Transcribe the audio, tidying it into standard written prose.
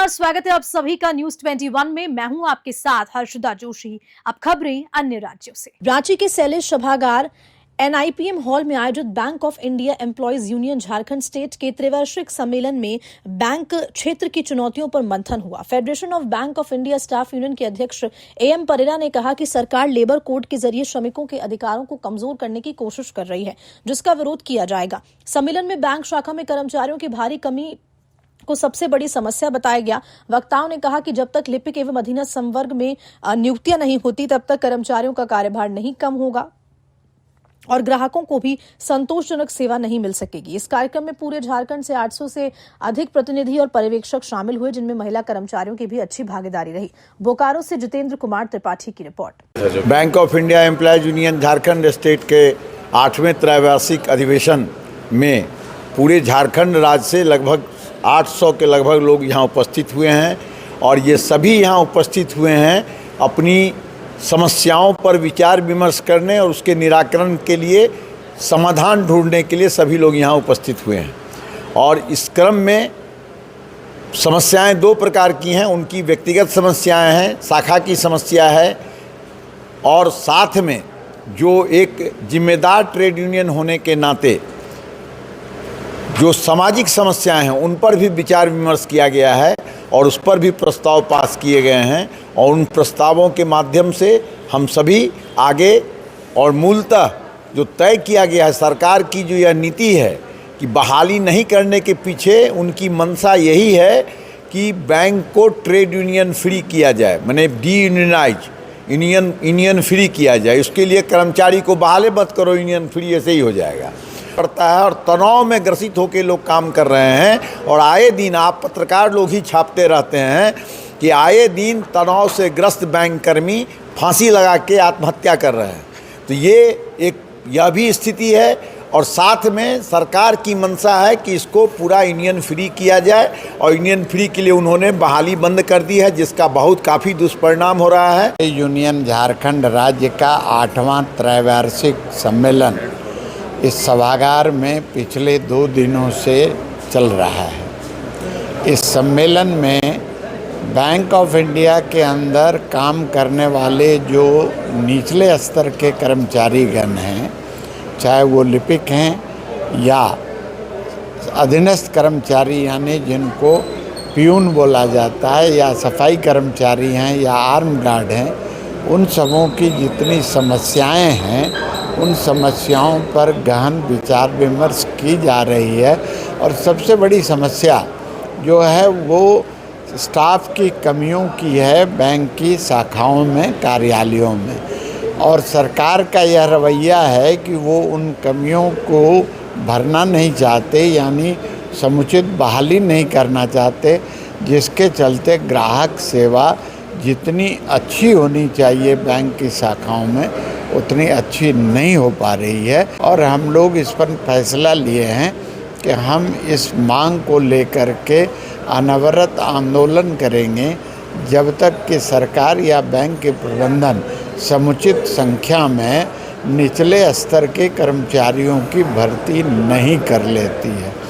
नमस्कार, स्वागत है आप सभी का न्यूज 21 में। मैं हूं आपके साथ हर्षदा जोशी। अब खबरें अन्य राज्यों से। रांची के शैलेश सभागार NIPM हॉल में आयोजित bank of India employees union Jharkhand state के त्रिवार्षिक सम्मेलन में बैंक क्षेत्र की चुनौतियों पर मंथन हुआ। Federation of bank of India staff union के अध्यक्ष AM परेरा ने कहा कि सरकार लेबर कोड के जरिए श्रमिकों के अधिकारों को कमजोर करने की कोशिश कर रही है, जिसका विरोध किया जाएगा। सम्मेलन में बैंक शाखा में कर्मचारियों की भारी कमी को सबसे बड़ी समस्या बताया गया। वक्ताओं ने कहा कि जब तक लिपिक एवं अधीनस्थ संवर्ग में नियुक्तियां नहीं होती तब तक कर्मचारियों का कार्यभार नहीं कम होगा और ग्राहकों को भी संतोषजनक सेवा नहीं मिल सकेगी। इस कार्यक्रम में पूरे झारखंड से 800 से अधिक प्रतिनिधि और पर्यवेक्षक शामिल हुए, जिनमें महिला कर्मचारियों की भी अच्छी भागीदारी रही। बोकारो से जितेंद्र कुमार त्रिपाठी की report. Bank of India employees union Jharkhand state के 8वें त्रैवार्षिक अधिवेशन में पूरे झारखंड राज्य से लगभग 800 के लगभग लोग यहाँ उपस्थित हुए हैं और ये सभी यहाँ उपस्थित हुए हैं अपनी समस्याओं पर विचार विमर्श करने और उसके निराकरण के लिए समाधान ढूंढने के लिए सभी लोग यहाँ उपस्थित हुए हैं। और इस क्रम में समस्याएं दो प्रकार की हैं, उनकी व्यक्तिगत समस्याएं हैं, शाखा की समस्या है और साथ में जो एक जिम्मेदार ट्रेड यूनियन होने के नाते जो सामाजिक समस्याएं हैं उन पर भी विचार विमर्श किया गया है और उस पर भी प्रस्ताव पास किए गए हैं और उन प्रस्तावों के माध्यम से हम सभी आगे और मूलतः जो तय किया गया है सरकार की जो यह नीति है कि बहाली नहीं करने के पीछे उनकी मंशा यही है कि बैंक को ट्रेड यूनियन फ्री किया जाए, माने डी-यूनियनाइज यूनियन फ्री किया जाए। उसके लिए कर्मचारी को बहाले मत करो, यूनियन फ्री ऐसे ही हो जाएगा पड़ता है और तनाव में ग्रसित होकर लोग काम कर रहे हैं। और आए दिन आप पत्रकार लोग ही छापते रहते हैं कि आए दिन तनाव से ग्रस्त बैंक कर्मी फांसी लगा के आत्महत्या कर रहे हैं। तो यह भी स्थिति है और साथ में सरकार की मंशा है कि इसको पूरा यूनियन फ्री किया जाए और यूनियन फ्री के लिए उन्होंने बहाली बंद कर दी है, जिसका काफ़ी दुष्परिणाम हो रहा है। यूनियन झारखंड राज्य का 8वां त्रैवार्षिक सम्मेलन इस सभागार में पिछले 2 दिनों से चल रहा है। इस सम्मेलन में बैंक ऑफ इंडिया के अंदर काम करने वाले जो निचले स्तर के कर्मचारीगण हैं, चाहे वो लिपिक हैं या अधीनस्थ कर्मचारी यानी जिनको प्यून बोला जाता है या सफाई कर्मचारी हैं या आर्म गार्ड हैं, उन सबों की जितनी समस्याएं हैं उन समस्याओं पर गहन विचार विमर्श की जा रही है। और सबसे बड़ी समस्या जो है वो स्टाफ की कमियों की है बैंक की शाखाओं में, कार्यालयों में। और सरकार का यह रवैया है कि वो उन कमियों को भरना नहीं चाहते, यानी समुचित बहाली नहीं करना चाहते, जिसके चलते ग्राहक सेवा जितनी अच्छी होनी चाहिए बैंक की शाखाओं में उतनी अच्छी नहीं हो पा रही है। और हम लोग इस पर फैसला लिए हैं कि हम इस मांग को लेकर के अनवरत आंदोलन करेंगे जब तक कि सरकार या बैंक के प्रबंधन समुचित संख्या में निचले स्तर के कर्मचारियों की भर्ती नहीं कर लेती है।